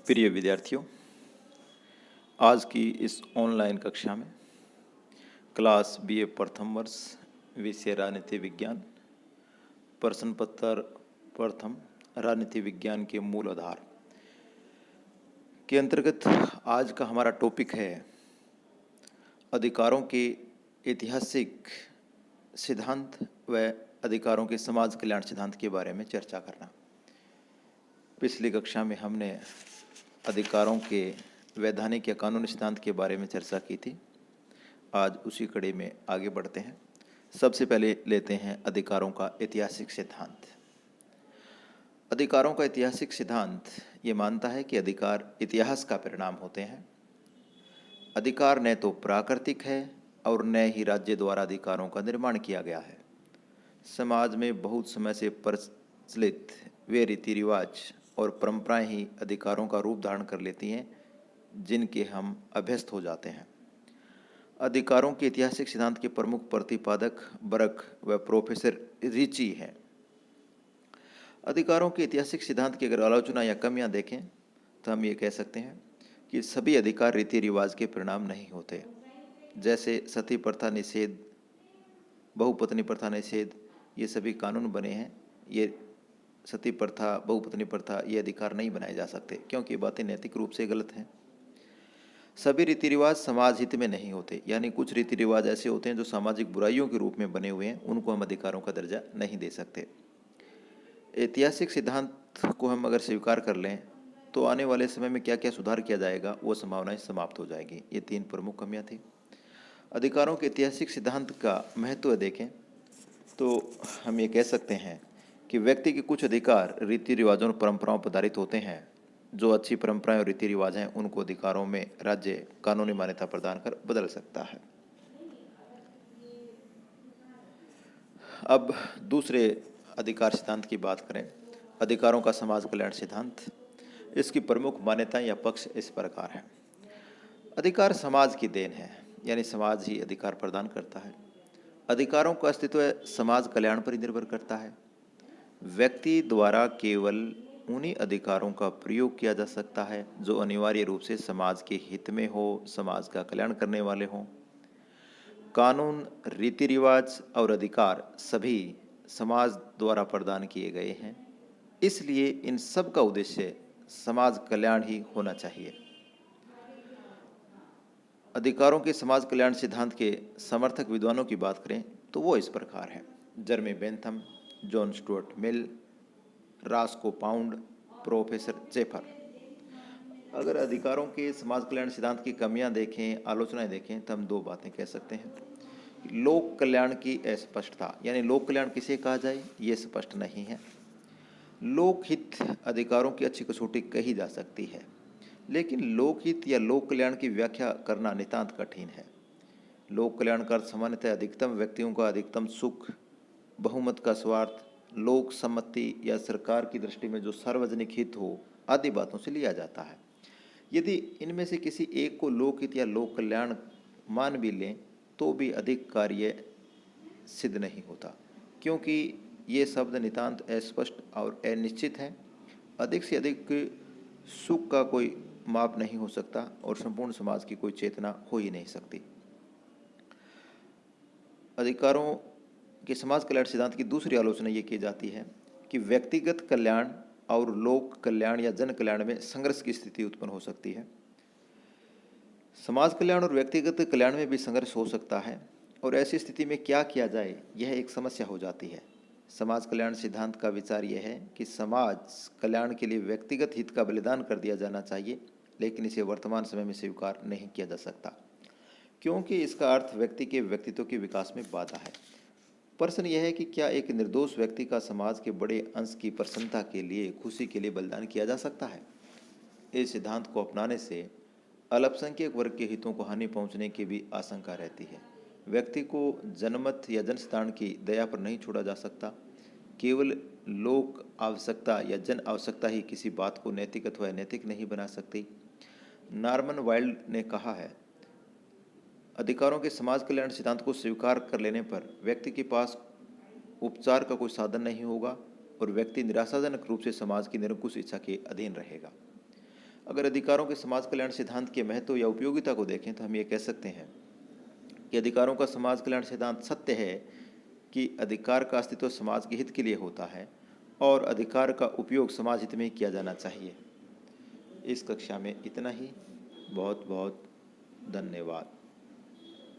प्रिय विद्यार्थियों, आज की इस ऑनलाइन कक्षा में क्लास बीए प्रथम वर्ष विषय राजनीति विज्ञान, प्रश्न पत्र प्रथम राजनीति विज्ञान के मूल आधार के अंतर्गत आज का हमारा टॉपिक है अधिकारों के ऐतिहासिक सिद्धांत व अधिकारों के समाज कल्याण सिद्धांत के बारे में चर्चा करना। पिछली कक्षा में हमने अधिकारों के वैधानिक या कानूनी सिद्धांत के बारे में चर्चा की थी। आज उसी कड़ी में आगे बढ़ते हैं। सबसे पहले लेते हैं अधिकारों का ऐतिहासिक सिद्धांत। अधिकारों का ऐतिहासिक सिद्धांत ये मानता है कि अधिकार इतिहास का परिणाम होते हैं। अधिकार न तो प्राकृतिक है और न ही राज्य द्वारा अधिकारों का निर्माण किया गया है। समाज में बहुत समय से प्रचलित वे रीति रिवाज और परंपराएं ही अधिकारों का रूप धारण कर लेती हैं जिनके हम अभ्यस्त हो जाते हैं। अधिकारों के ऐतिहासिक सिद्धांत के प्रमुख प्रतिपादक बर्क व प्रोफेसर रिची हैं। अधिकारों के ऐतिहासिक सिद्धांत की अगर आलोचना या कमियां देखें तो हम ये कह सकते हैं कि सभी अधिकार रीति रिवाज के परिणाम नहीं होते। जैसे सती प्रथा निषेध, बहुपत्नी प्रथा निषेध, ये सभी कानून बने हैं। ये सती प्रथा, बहुपत्नी प्रथा, ये अधिकार नहीं बनाए जा सकते क्योंकि ये बातें नैतिक रूप से गलत हैं। सभी रीति रिवाज समाज हित में नहीं होते, यानी कुछ रीति रिवाज ऐसे होते हैं जो सामाजिक बुराइयों के रूप में बने हुए हैं, उनको हम अधिकारों का दर्जा नहीं दे सकते। ऐतिहासिक सिद्धांत को हम अगर स्वीकार कर लें तो आने वाले समय में क्या क्या सुधार किया जाएगा वो संभावनाएं समाप्त हो जाएगी। ये तीन प्रमुख कमियां थी। अधिकारों के ऐतिहासिक सिद्धांत का महत्व देखें तो हम ये कह सकते हैं कि व्यक्ति के कुछ अधिकार रीति रिवाजों और परंपराओं पर आधारित होते हैं। जो अच्छी परंपराएं और रीति रिवाज हैं उनको अधिकारों में राज्य कानूनी मान्यता प्रदान कर बदल सकता है। अब दूसरे अधिकार सिद्धांत की बात करें, अधिकारों का समाज कल्याण सिद्धांत। इसकी प्रमुख मान्यताएं या पक्ष इस प्रकार हैं। अधिकार समाज की देन है, यानी समाज ही अधिकार प्रदान करता है। अधिकारों का अस्तित्व समाज कल्याण पर ही निर्भर करता है। व्यक्ति द्वारा केवल उन्हीं अधिकारों का प्रयोग किया जा सकता है जो अनिवार्य रूप से समाज के हित में हो, समाज का कल्याण करने वाले हों। कानून, रीति रिवाज और अधिकार सभी समाज द्वारा प्रदान किए गए हैं, इसलिए इन सब का उद्देश्य समाज कल्याण ही होना चाहिए। अधिकारों के समाज कल्याण सिद्धांत के समर्थक विद्वानों की बात करें तो वो इस प्रकार हैं: Jeremy Bentham, John Stuart Mill, Roscoe Pound, professor Chafee. अगर अधिकारों के समाज कल्याण सिद्धांत की कमियां देखें, आलोचनाएं देखें तो हम दो बातें कह सकते हैं। लोक कल्याण की अस्पष्टता, यानी लोक कल्याण किसे कहा जाए ये स्पष्ट नहीं है। लोकहित अधिकारों की अच्छी कसौटी कही जा सकती है, लेकिन लोकहित या लोक कल्याण की व्याख्या करना नितांत कठिन है। लोक कल्याण का अर्थ सामान्यतः अधिकतम व्यक्तियों का अधिकतम सुख, बहुमत का स्वार्थ, लोक सम्मति या सरकार की दृष्टि में जो सार्वजनिक हित हो आदि बातों से लिया जाता है। यदि इनमें से किसी एक को लोकहित या लोक कल्याण मान भी लें तो भी अधिक कार्य सिद्ध नहीं होता, क्योंकि ये शब्द नितांत अस्पष्ट और अनिश्चित हैं। अधिक से अधिक सुख का कोई माप नहीं हो सकता और संपूर्ण समाज की कोई चेतना हो ही नहीं सकती। अधिकारों के समाज कल्याण सिद्धांत की दूसरी आलोचना ये की जाती है कि व्यक्तिगत कल्याण और लोक कल्याण या जन कल्याण में संघर्ष की स्थिति उत्पन्न हो सकती है। समाज कल्याण और व्यक्तिगत कल्याण में भी संघर्ष हो सकता है और ऐसी स्थिति में क्या किया जाए यह एक समस्या हो जाती है। समाज कल्याण सिद्धांत का विचार यह है कि समाज कल्याण के लिए व्यक्तिगत हित का बलिदान कर दिया जाना चाहिए, लेकिन इसे वर्तमान समय में स्वीकार नहीं किया जा सकता क्योंकि इसका अर्थ व्यक्ति के व्यक्तित्व के विकास में बाधा है। प्रश्न यह है कि क्या एक निर्दोष व्यक्ति का समाज के बड़े अंश की प्रसन्नता के लिए, खुशी के लिए बलिदान किया जा सकता है? इस सिद्धांत को अपनाने से अल्पसंख्यक वर्ग के हितों को हानि पहुंचने की भी आशंका रहती है। व्यक्ति को जनमत या जनसाधारण की दया पर नहीं छोड़ा जा सकता। केवल लोक आवश्यकता या जन आवश्यकता ही किसी बात को नैतिक अथवा अनैतिक नहीं बना सकती। नॉर्मन वाइल्ड ने कहा है, अधिकारों के समाज कल्याण सिद्धांत को स्वीकार कर लेने पर व्यक्ति के पास उपचार का कोई साधन नहीं होगा और व्यक्ति निराशाजनक रूप से समाज की निरंकुश इच्छा के अधीन रहेगा। अगर अधिकारों के समाज कल्याण सिद्धांत के महत्व या उपयोगिता को देखें तो हम ये कह सकते हैं कि अधिकारों का समाज कल्याण सिद्धांत सत्य है कि अधिकार का अस्तित्व समाज के हित के लिए होता है और अधिकार का उपयोग समाज हित में ही किया जाना चाहिए। इस कक्षा में इतना ही। बहुत बहुत धन्यवाद।